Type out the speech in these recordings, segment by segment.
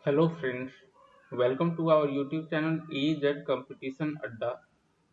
Hello friends, welcome to our YouTube channel AZ Competition Adda.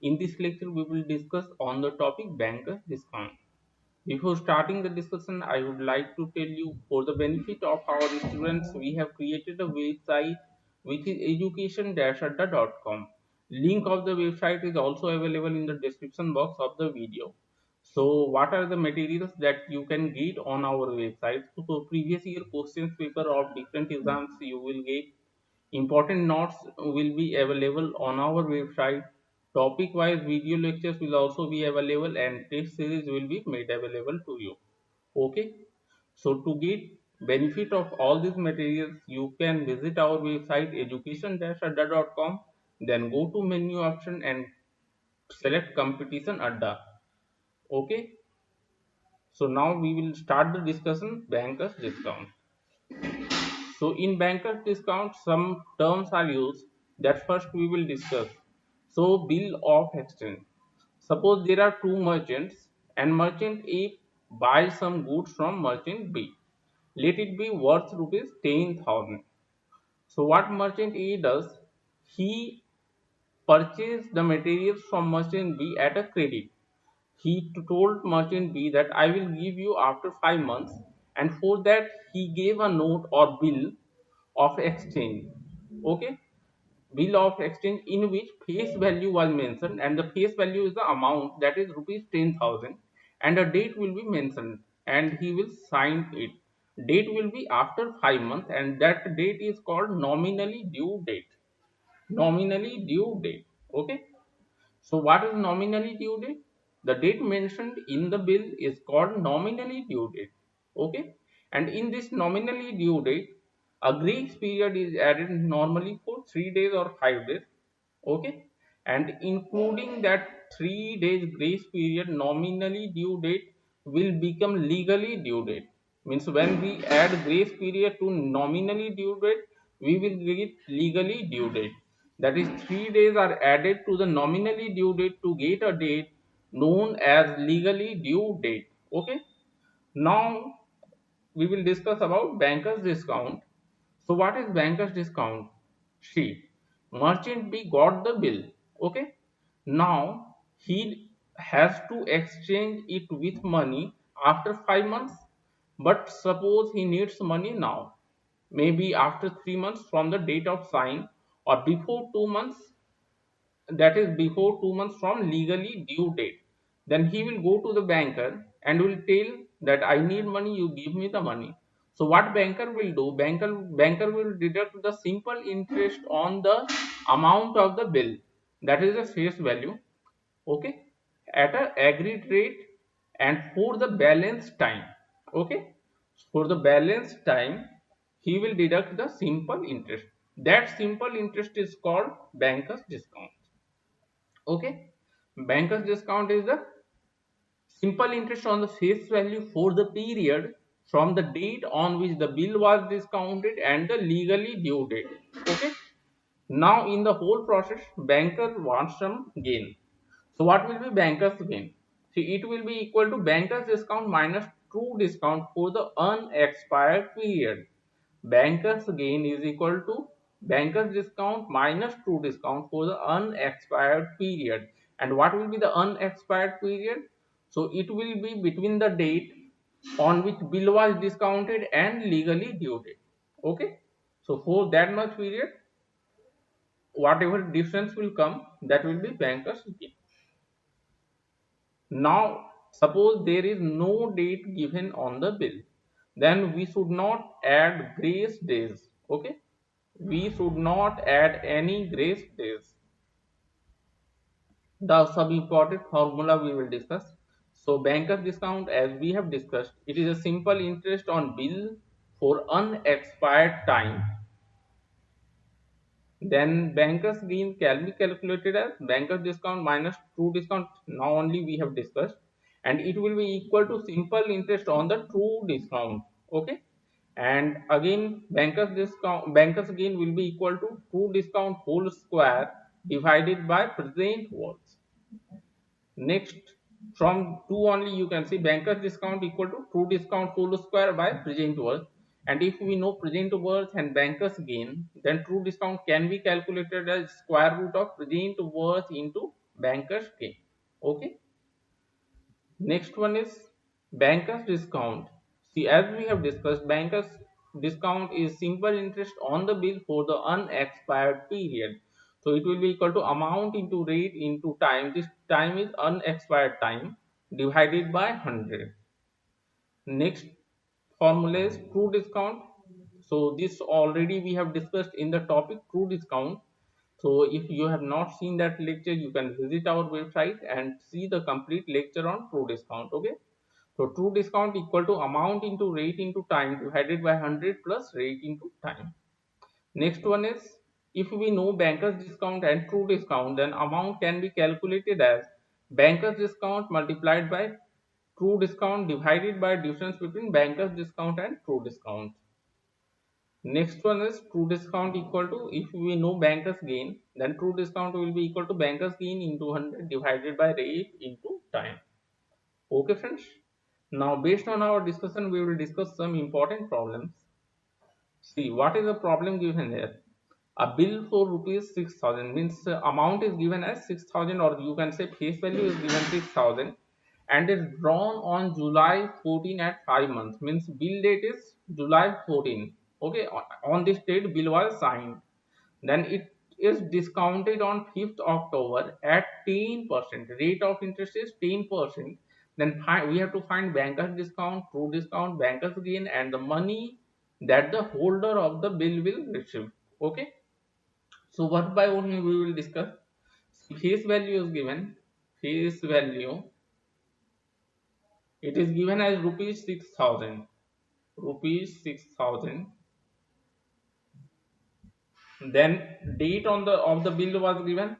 In this lecture we will discuss on the topic banker discount. Before starting the discussion, I would like to tell you for the benefit of our students we have created a website which is education-adda.com. Link of the website is also available in the description box of the video. So what are the materials that you can get on our website? So previous year questions paper of different exams you will get. Important notes will be available on our website. Topic wise video lectures will also be available and test series will be made available to you. Okay. So to get benefit of all these materials, you can visit our website education-adda.com. Then go to menu option and select competition adda. Okay. So now we will start the discussion bankers discount. So in bankers discount, some terms are used that first we will discuss. So bill of exchange. Suppose there are two merchants and merchant A buys some goods from merchant B. Let it be worth rupees 10,000. So what merchant A does, he purchased the materials from merchant B at a credit. He told merchant B that I will give you after 5 months, and for that he gave a note or bill of exchange. Okay, bill of exchange in which face value was mentioned, and the face value is the amount, that is rupees 10,000, and a date will be mentioned and he will sign it. Date will be after 5 months and that date is called nominally due date. Nominally due date. Okay. So what is nominally due date? The date mentioned in the bill is called nominally due date. Okay. And in this nominally due date, a grace period is added normally for 3 days or 5 days. Okay. And including that 3 days grace period, nominally due date will become legally due date. Means when we add grace period to nominally due date, we will get legally due date. That is 3 days are added to the nominally due date to get a date known as legally due date. Okay. Now we will discuss about banker's discount. So what is banker's discount? See, merchant B got the bill. Okay. Now he has to exchange it with money after 5 months. But suppose he needs money now, maybe after 3 months from the date of sign, or before 2 months, that is before 2 months from legally due date. Then he will go to the banker and will tell that I need money, you give me the money. So what banker will do? Banker will deduct the simple interest on the amount of the bill, that is the face value. Okay, at a agreed rate and for the balance time. Okay, for the balance time he will deduct the simple interest. That simple interest is called banker's discount. Okay, banker's discount is the simple interest on the face value for the period from the date on which the bill was discounted and the legally due date. Okay, now in the whole process banker wants some gain. So what will be banker's gain? See, it will be equal to banker's discount minus true discount for the unexpired period. Banker's gain is equal to banker's discount minus true discount for the unexpired period. And what will be the unexpired period? So it will be between the date on which bill was discounted and legally due date. Okay. So for that much period, whatever difference will come, that will be banker's gain. Now, suppose there is no date given on the bill, then we should not add grace days. Okay, we should not add any grace days. The sub important formula we will discuss. So, banker's discount, as we have discussed, it is a simple interest on bill for unexpired time. Then banker's gain can be calculated as banker's discount minus true discount. Now only we have discussed, and it will be equal to simple interest on the true discount. Okay, and again banker's gain will be equal to true discount whole square divided by present worth. Next, from 2 only you can see banker's discount equal to true discount whole square by present worth. And if we know present worth and banker's gain, then true discount can be calculated as square root of present worth into banker's gain. Okay. Next one is banker's discount. See, as we have discussed, banker's discount is simple interest on the bill for the unexpired period. So it will be equal to amount into rate into time. This time is unexpired time divided by 100. Next formula is true discount. So this already we have discussed in the topic true discount. So if you have not seen that lecture, you can visit our website and see the complete lecture on true discount. Okay. So true discount equal to amount into rate into time divided by 100 plus rate into time. Next one is, if we know banker's discount and true discount, then amount can be calculated as banker's discount multiplied by true discount divided by difference between banker's discount and true discount. Next one is true discount equal to, if we know banker's gain, then true discount will be equal to banker's gain into 100 divided by rate into time. Okay friends. Now based on our discussion, we will discuss some important problems. See, what is the problem given here? A bill for rupees 6,000 means amount is given as 6,000, or you can say face value is given 6,000 and is drawn on July 14 at 5 months, means bill date is July 14. Okay, on this date bill was signed. Then it is discounted on 5th October at 10%. Rate of interest is 10%. Then we have to find banker's discount, true discount, banker's gain, and the money that the holder of the bill will receive. Okay. So one by one we will discuss. Face value is given. Face value. It is given as rupees 6,000. Rupees 6,000. Then date on the of the bill was given.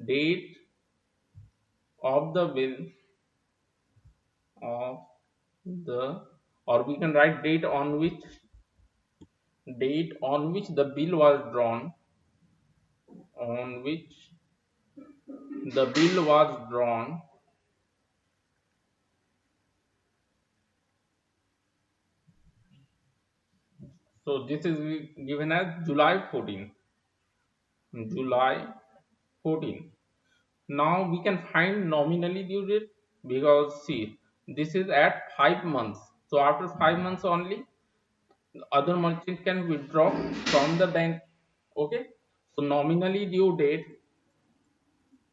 Date of the bill of the, or we can write date on which the bill was drawn, on which the bill was drawn. So this is given as July 14. July 14. Now we can find nominally due date, because see, this is at 5 months. So after 5 months only other merchant can withdraw from the bank. Okay. So nominally due date,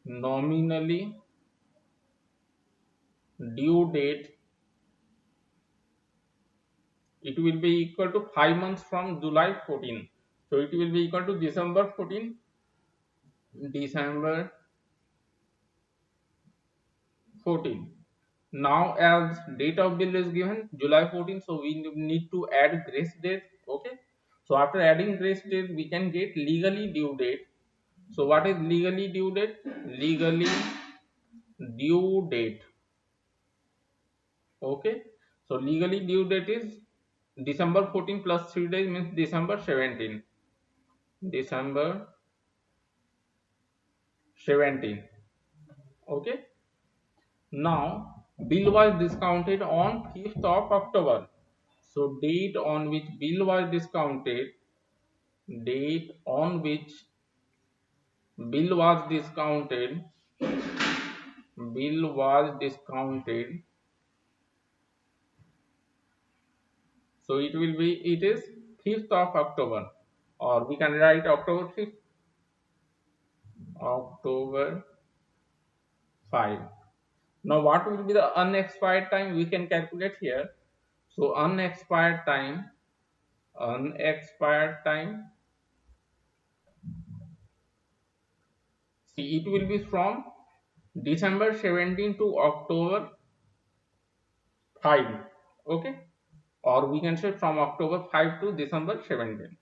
nominally due date, it will be equal to 5 months from July 14. So it will be equal to December 14. December 14. Now as date of bill is given July 14, so we need to add grace date. Okay. So after adding grace date, we can get legally due date. So what is legally due date? Legally due date. Okay. So legally due date is December 14 plus 3 days, means December 17. December 17. Okay. Now bill was discounted on 5th of October. So date on which bill was discounted, date on which bill was discounted, bill was discounted. So it will be, it is 5th of October, or we can write October 5th, October 5. Now what will be the unexpired time? We can calculate here. So unexpired time, see, it will be from December 17 to October 5. Okay. Or we can say from October 5 to December 17.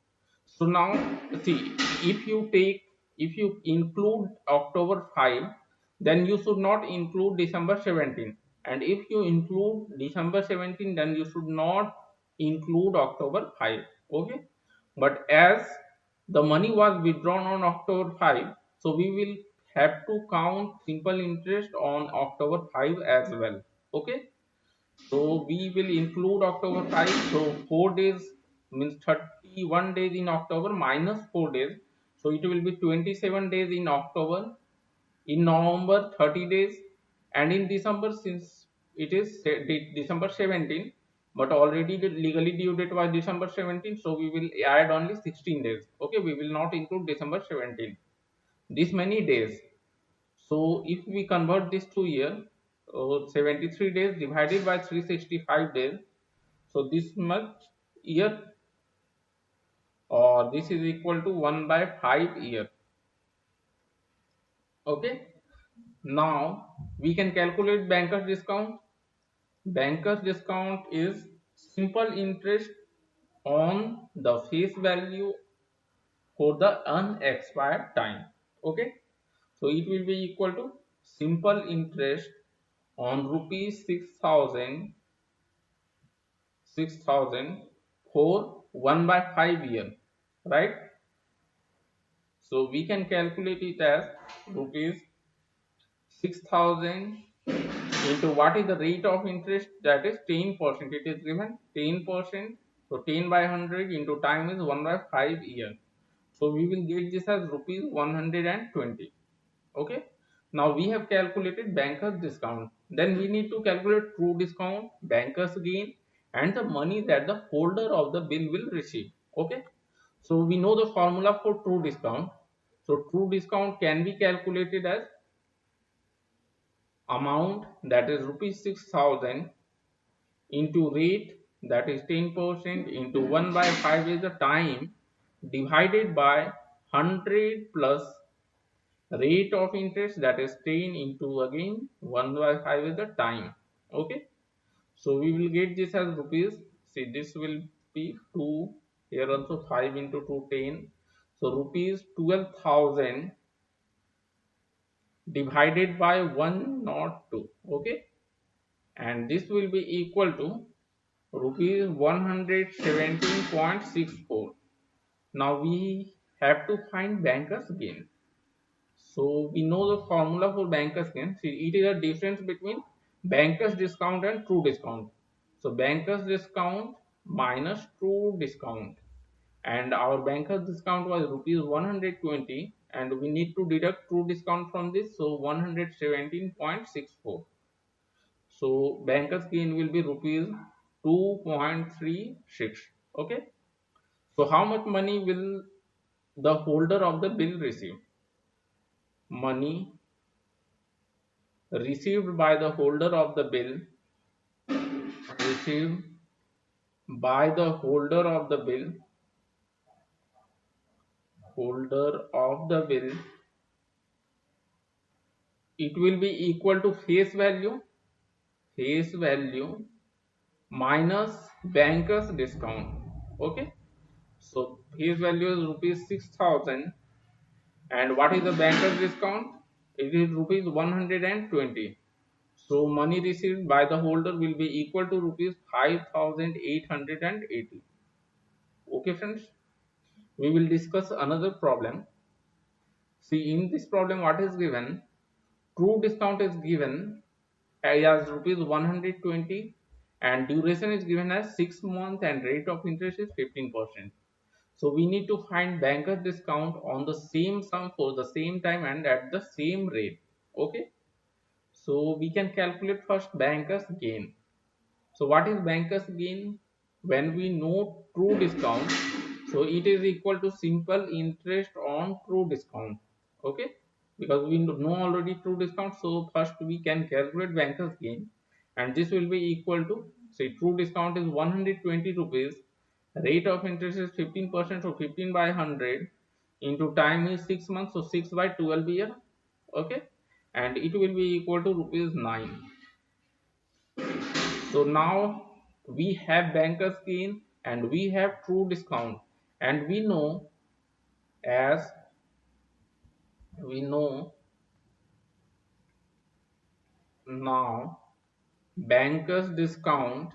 So now see, if you include October 5, then you should not include December 17. And if you include December 17, then you should not include October 5. Okay. But as the money was withdrawn on October 5, so we will have to count simple interest on October 5 as well. Okay. So we will include October 5. So 4 days means 31 days in October minus 4 days. So it will be 27 days in October. In November 30 days, and in December, since it is December 17, but already the legally due date was December 17, so we will add only 16 days. Okay, we will not include December 17. This many days. So if we convert this to year, 73 days divided by 365 days, so this much year, or this is equal to 1 by 5 year. Okay, now we can calculate banker's discount. Banker's discount is simple interest on the face value for the unexpired time. Okay, so it will be equal to simple interest on rupees 6,000 for 1 by 5 year, right? So we can calculate it as rupees 6,000 into what is the rate of interest, that is 10%. It is given 10%. So 10 by 100 into time is 1 by 5 year. So we will get this as rupees 120. Okay. Now we have calculated banker's discount. Then we need to calculate true discount, banker's gain, and the money that the holder of the bill will receive. Okay. So we know the formula for true discount. So true discount can be calculated as amount, that is rupees 6,000, into rate, that is 10%, into 1 by 5 is the time, divided by 100 plus rate of interest, that is 10, into again 1 by 5 is the time. Okay, so we will get this as rupees, see this will be 2, here also 5 into 2 10, so rupees 12,000 divided by 102. Okay, and this will be equal to rupees 117.64. Now we have to find banker's gain. So we know the formula for banker's gain. See, it is a difference between banker's discount and true discount. So banker's discount minus true discount, and our banker's discount was rupees 120, and we need to deduct true discount from this, so 117.64. So banker's gain will be rupees 2.36. Okay, so how much money will the holder of the bill receive? Money received by the holder of the bill, received by the holder of the bill, it will be equal to face value minus banker's discount. Okay, so face value is rupees 6,000, and what is the banker's discount? It is rupees 120. So money received by the holder will be equal to rupees 5,880. Okay friends, we will discuss another problem. See, in this problem what is given? True discount is given as rupees 120, and duration is given as 6 months, and rate of interest is 15%. So we need to find banker discount on the same sum for the same time and at the same rate. Okay, so we can calculate first banker's gain. So what is banker's gain? When we know true discount, so it is equal to simple interest on true discount. Okay, because we know already true discount, so first we can calculate banker's gain, and this will be equal to, say true discount is 120 rupees, rate of interest is 15%, so 15 by 100, into time is 6 months, so 6 by 12 year. Okay, and it will be equal to rupees 9. So now we have banker's gain and we have true discount, and as we know now banker's discount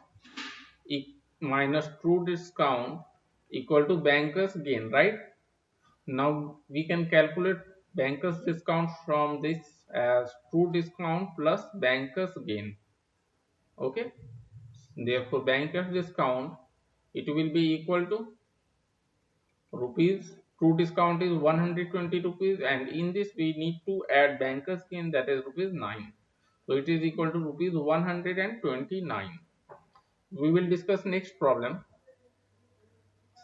minus true discount equal to banker's gain, right? Now we can calculate banker's discount from this as true discount plus banker's gain. Okay, Therefore, banker's discount, it will be equal to rupees. True discount is 120 rupees, and in this we need to add banker's gain, that is rupees 9. So it is equal to rupees 129. We will discuss next problem.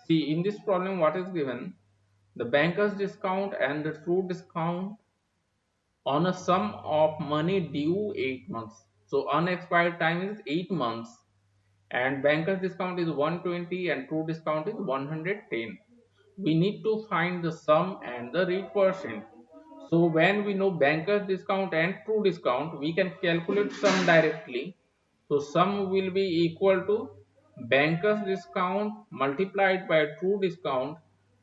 See, in this problem what is given? The banker's discount and the true discount on a sum of money due 8 months. So unexpired time is 8 months, and banker's discount is 120 and true discount is 110. We need to find the sum and the rate percent. So when we know banker's discount and true discount, we can calculate sum directly. So sum will be equal to banker's discount multiplied by true discount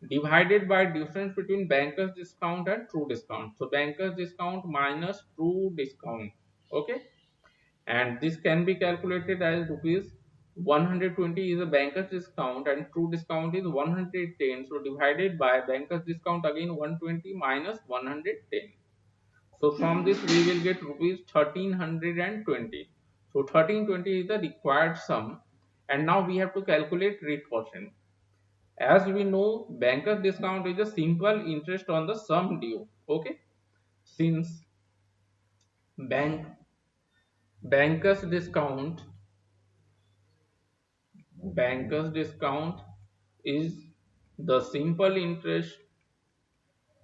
divided by difference between banker's discount and true discount. So banker's discount minus true discount. Okay, and this can be calculated as rupees 120 is a banker's discount and true discount is 110. So divided by banker's discount again 120 minus 110. So from this we will get rupees 1320. So 1320 is the required sum, and now we have to calculate rate percent. As we know, banker's discount is a simple interest on the sum due. Okay, since bank banker's discount banker's discount is the simple interest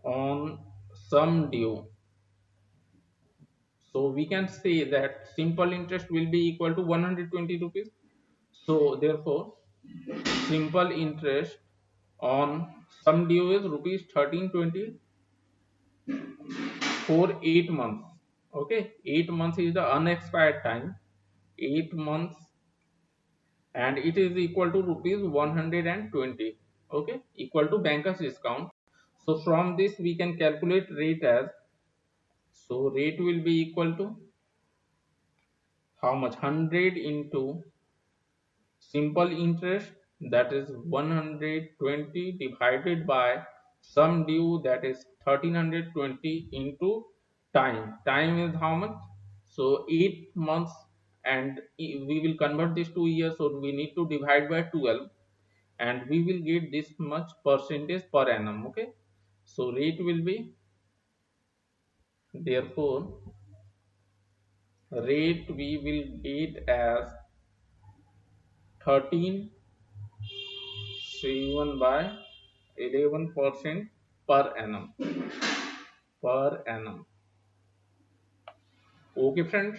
on sum due. So we can say that simple interest will be equal to 120 rupees. So therefore, simple interest on sum due is rupees 1320 for 8 months. Okay, 8 months is the unexpired time. 8 months, and it is equal to rupees 120. Okay, equal to banker's discount. So from this we can calculate rate as, so rate will be equal to how much? 100 into simple interest, that is 120 divided by sum due, that is 1320 into time. Time is how much? So 8 months, and we will convert this to years, so we need to divide by 12, and we will get this much percentage per annum. Okay, so rate will be, therefore rate we will get as 13.7 by 11% per annum. Okay friends,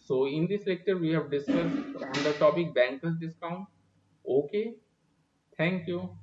so in this lecture we have discussed on the topic banker's discount. Okay, thank you.